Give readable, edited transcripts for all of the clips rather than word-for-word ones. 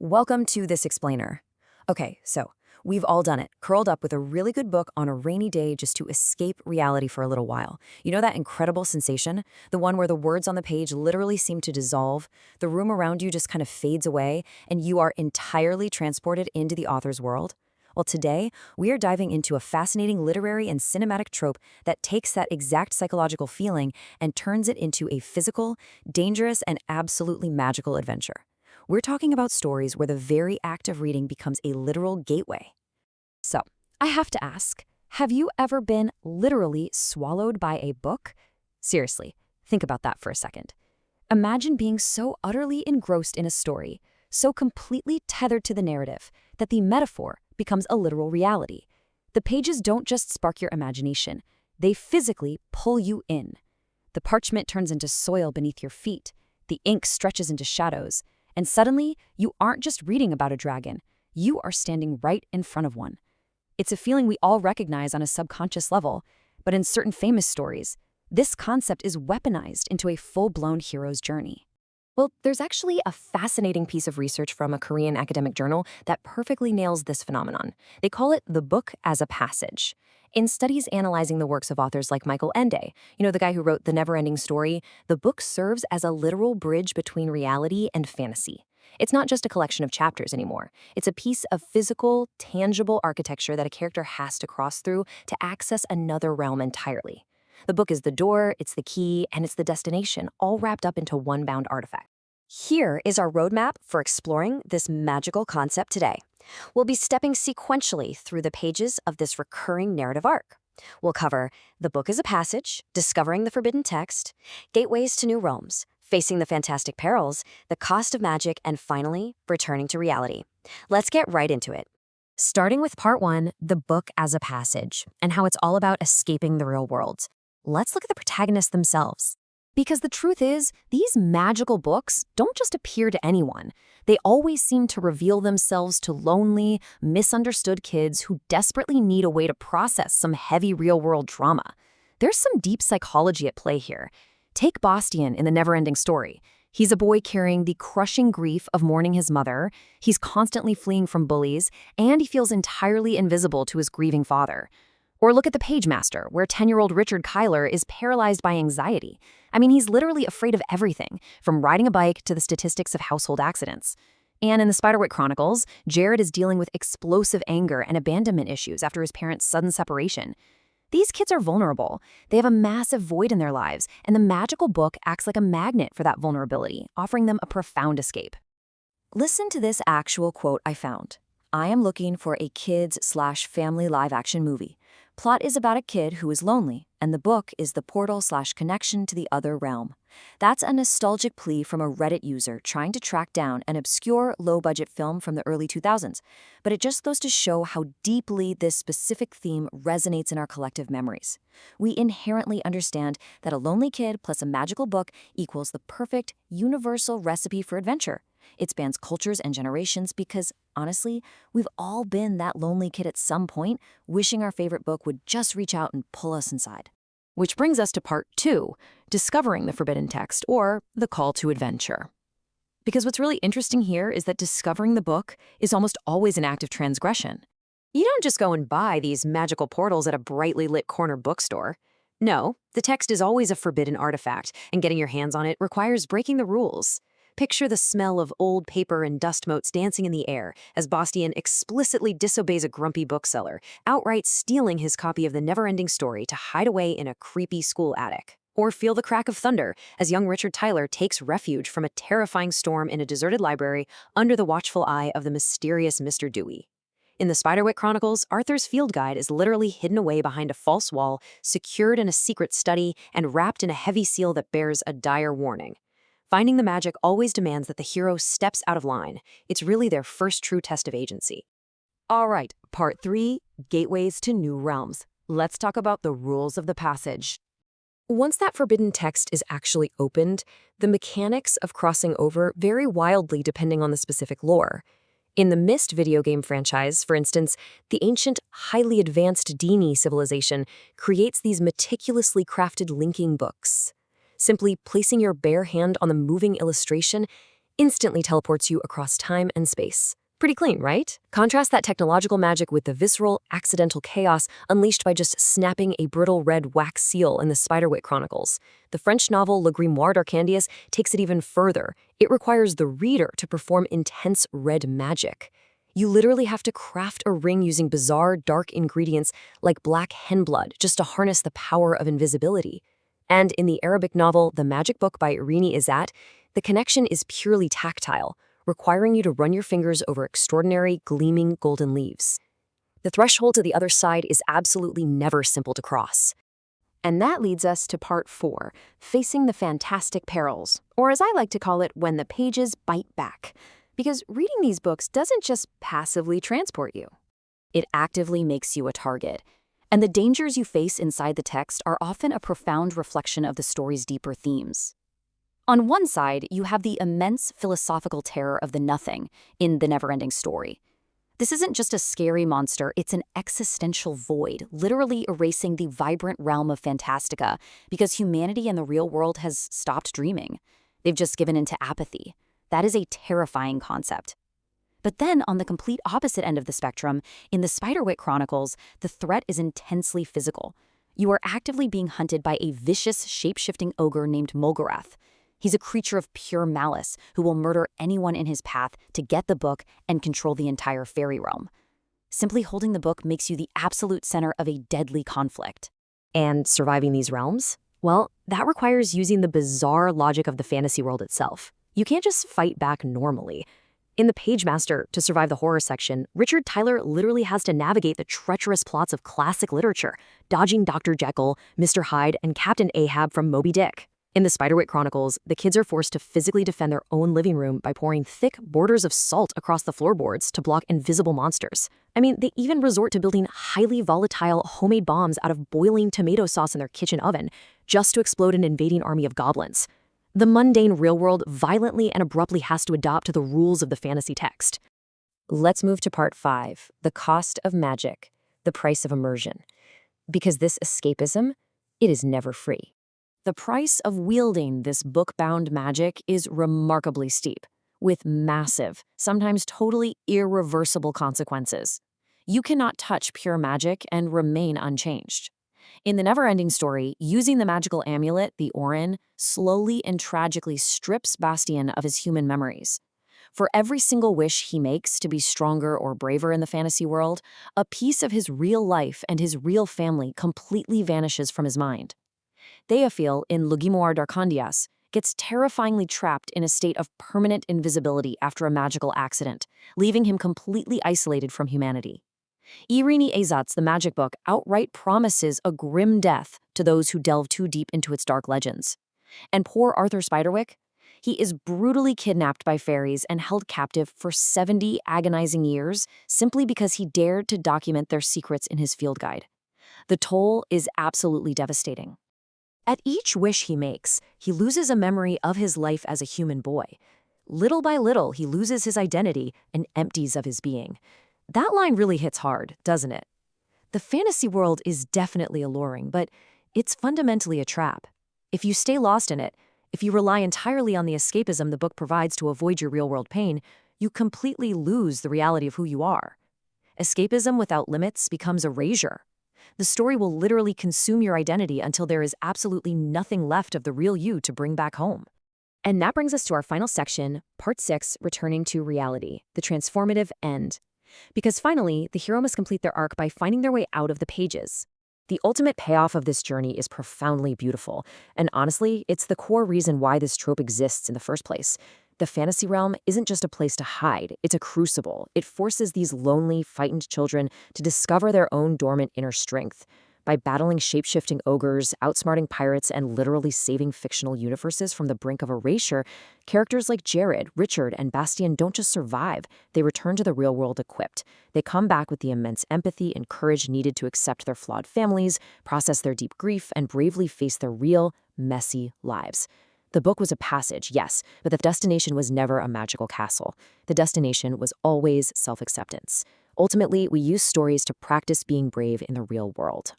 Welcome to This Explainer. Okay, so we've all done it, curled up with a really good book on a rainy day just to escape reality for a little while. You know that incredible sensation? The one where the words on the page literally seem to dissolve, the room around you just kind of fades away, and you are entirely transported into the author's world? Well, today, we are diving into a fascinating literary and cinematic trope that takes that exact psychological feeling and turns it into a physical, dangerous, and absolutely magical adventure. We're talking about stories where the very act of reading becomes a literal gateway. So, I have to ask, have you ever been literally swallowed by a book? Seriously, think about that for a second. Imagine being so utterly engrossed in a story, so completely tethered to the narrative, that the metaphor becomes a literal reality. The pages don't just spark your imagination, they physically pull you in. The parchment turns into soil beneath your feet, the ink stretches into shadows, and suddenly, you aren't just reading about a dragon, you are standing right in front of one. It's a feeling we all recognize on a subconscious level, but in certain famous stories, this concept is weaponized into a full-blown hero's journey. Well, there's actually a fascinating piece of research from a Korean academic journal that perfectly nails this phenomenon. They call it the book as a passage. In studies analyzing the works of authors like Michael Ende, the guy who wrote The Never-Ending Story, the book serves as a literal bridge between reality and fantasy. It's not just a collection of chapters anymore. It's a piece of physical, tangible architecture that a character has to cross through to access another realm entirely. The book is the door, it's the key, and it's the destination, all wrapped up into one bound artifact. Here is our roadmap for exploring this magical concept today. We'll be stepping sequentially through the pages of this recurring narrative arc. We'll cover the book as a passage, discovering the forbidden text, gateways to new realms, facing the fantastic perils, the cost of magic, and finally, returning to reality. Let's get right into it. Starting with part 1, the book as a passage, and how it's all about escaping the real world. Let's look at the protagonists themselves. Because the truth is, these magical books don't just appear to anyone. They always seem to reveal themselves to lonely, misunderstood kids who desperately need a way to process some heavy real-world drama. There's some deep psychology at play here. Take Bastian in The Never-Ending Story. He's a boy carrying the crushing grief of mourning his mother, he's constantly fleeing from bullies, and he feels entirely invisible to his grieving father. Or look at The Page Master, where 10-year-old Richard Kyler is paralyzed by anxiety. He's literally afraid of everything, from riding a bike to the statistics of household accidents. And in the Spiderwick Chronicles, Jared is dealing with explosive anger and abandonment issues after his parents' sudden separation. These kids are vulnerable. They have a massive void in their lives, and the magical book acts like a magnet for that vulnerability, offering them a profound escape. Listen to this actual quote I found. "I am looking for a kids/family live-action movie. Plot is about a kid who is lonely, and the book is the portal/connection to the other realm." That's a nostalgic plea from a Reddit user trying to track down an obscure, low-budget film from the early 2000s. But it just goes to show how deeply this specific theme resonates in our collective memories. We inherently understand that a lonely kid plus a magical book equals the perfect, universal recipe for adventure. It spans cultures and generations because, honestly, we've all been that lonely kid at some point, wishing our favorite book would just reach out and pull us inside. Which brings us to part 2, discovering the forbidden text, or the call to adventure. Because what's really interesting here is that discovering the book is almost always an act of transgression. You don't just go and buy these magical portals at a brightly lit corner bookstore. No, the text is always a forbidden artifact, and getting your hands on it requires breaking the rules. Picture the smell of old paper and dust motes dancing in the air as Bastian explicitly disobeys a grumpy bookseller, outright stealing his copy of The Never-Ending Story to hide away in a creepy school attic. Or feel the crack of thunder as young Richard Tyler takes refuge from a terrifying storm in a deserted library under the watchful eye of the mysterious Mr. Dewey. In the Spiderwick Chronicles, Arthur's field guide is literally hidden away behind a false wall, secured in a secret study, and wrapped in a heavy seal that bears a dire warning. Finding the magic always demands that the hero steps out of line. It's really their first true test of agency. All right, part 3, gateways to new realms. Let's talk about the rules of the passage. Once that forbidden text is actually opened, the mechanics of crossing over vary wildly depending on the specific lore. In the Myst video game franchise, for instance, the ancient, highly advanced Dini civilization creates these meticulously crafted linking books. Simply placing your bare hand on the moving illustration, instantly teleports you across time and space. Pretty clean, right? Contrast that technological magic with the visceral, accidental chaos unleashed by just snapping a brittle red wax seal in the Spiderwick Chronicles. The French novel Le Grimoire d'Arcandius takes it even further. It requires the reader to perform intense red magic. You literally have to craft a ring using bizarre, dark ingredients like black hen blood just to harness the power of invisibility. And in the Arabic novel The Magic Book by Irini Izzat, the connection is purely tactile, requiring you to run your fingers over extraordinary, gleaming golden leaves. The threshold to the other side is absolutely never simple to cross. And that leads us to part 4, facing the fantastic perils, or as I like to call it, when the pages bite back. Because reading these books doesn't just passively transport you. It actively makes you a target. And the dangers you face inside the text are often a profound reflection of the story's deeper themes. On one side, you have the immense philosophical terror of the nothing in The Neverending Story. This isn't just a scary monster, it's an existential void, literally erasing the vibrant realm of Fantastica because humanity in the real world has stopped dreaming. They've just given into apathy. That is a terrifying concept. But then, on the complete opposite end of the spectrum, in the Spiderwick Chronicles, the threat is intensely physical. You are actively being hunted by a vicious, shape-shifting ogre named Mulgarath. He's a creature of pure malice who will murder anyone in his path to get the book and control the entire fairy realm. Simply holding the book makes you the absolute center of a deadly conflict. And surviving these realms? Well, that requires using the bizarre logic of the fantasy world itself. You can't just fight back normally. In the Pagemaster, to survive the horror section, Richard Tyler literally has to navigate the treacherous plots of classic literature, dodging Dr. Jekyll, Mr. Hyde, and Captain Ahab from Moby Dick. In the Spiderwick Chronicles, the kids are forced to physically defend their own living room by pouring thick borders of salt across the floorboards to block invisible monsters. I mean, they even resort to building highly volatile homemade bombs out of boiling tomato sauce in their kitchen oven just to explode an invading army of goblins. The mundane real world violently and abruptly has to adopt to the rules of the fantasy text. Let's move to part 5, the cost of magic, the price of immersion. Because this escapism, it is never free. The price of wielding this book-bound magic is remarkably steep, with massive, sometimes totally irreversible consequences. You cannot touch pure magic and remain unchanged. In The Neverending Story, using the magical amulet, the Orin, slowly and tragically strips Bastien of his human memories. For every single wish he makes to be stronger or braver in the fantasy world, a piece of his real life and his real family completely vanishes from his mind. Théophile in Le Grimoire d'Arcandius gets terrifyingly trapped in a state of permanent invisibility after a magical accident, leaving him completely isolated from humanity. Irini Izzat's The Magic Book outright promises a grim death to those who delve too deep into its dark legends. And poor Arthur Spiderwick? He is brutally kidnapped by fairies and held captive for 70 agonizing years simply because he dared to document their secrets in his field guide. The toll is absolutely devastating. At each wish he makes, he loses a memory of his life as a human boy. Little by little, he loses his identity and empties of his being. That line really hits hard, doesn't it? The fantasy world is definitely alluring, but it's fundamentally a trap. If you stay lost in it, if you rely entirely on the escapism the book provides to avoid your real-world pain, you completely lose the reality of who you are. Escapism without limits becomes erasure. The story will literally consume your identity until there is absolutely nothing left of the real you to bring back home. And that brings us to our final section, Part 6, Returning to Reality, the transformative end. Because finally, the hero must complete their arc by finding their way out of the pages. The ultimate payoff of this journey is profoundly beautiful, and honestly, it's the core reason why this trope exists in the first place. The fantasy realm isn't just a place to hide, it's a crucible. It forces these lonely, frightened children to discover their own dormant inner strength. By battling shape-shifting ogres, outsmarting pirates, and literally saving fictional universes from the brink of erasure, characters like Jared, Richard, and Bastien don't just survive, they return to the real world equipped. They come back with the immense empathy and courage needed to accept their flawed families, process their deep grief, and bravely face their real, messy lives. The book was a passage, yes, but the destination was never a magical castle. The destination was always self-acceptance. Ultimately, we use stories to practice being brave in the real world.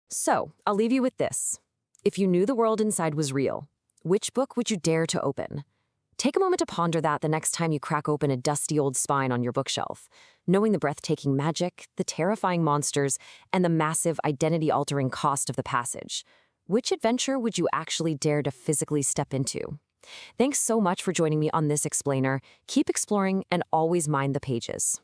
So, I'll leave you with this. If you knew the world inside was real, which book would you dare to open? Take a moment to ponder that the next time you crack open a dusty old spine on your bookshelf. Knowing the breathtaking magic, the terrifying monsters, and the massive identity-altering cost of the passage. Which adventure would you actually dare to physically step into? Thanks so much for joining me on this explainer. Keep exploring and always mind the pages.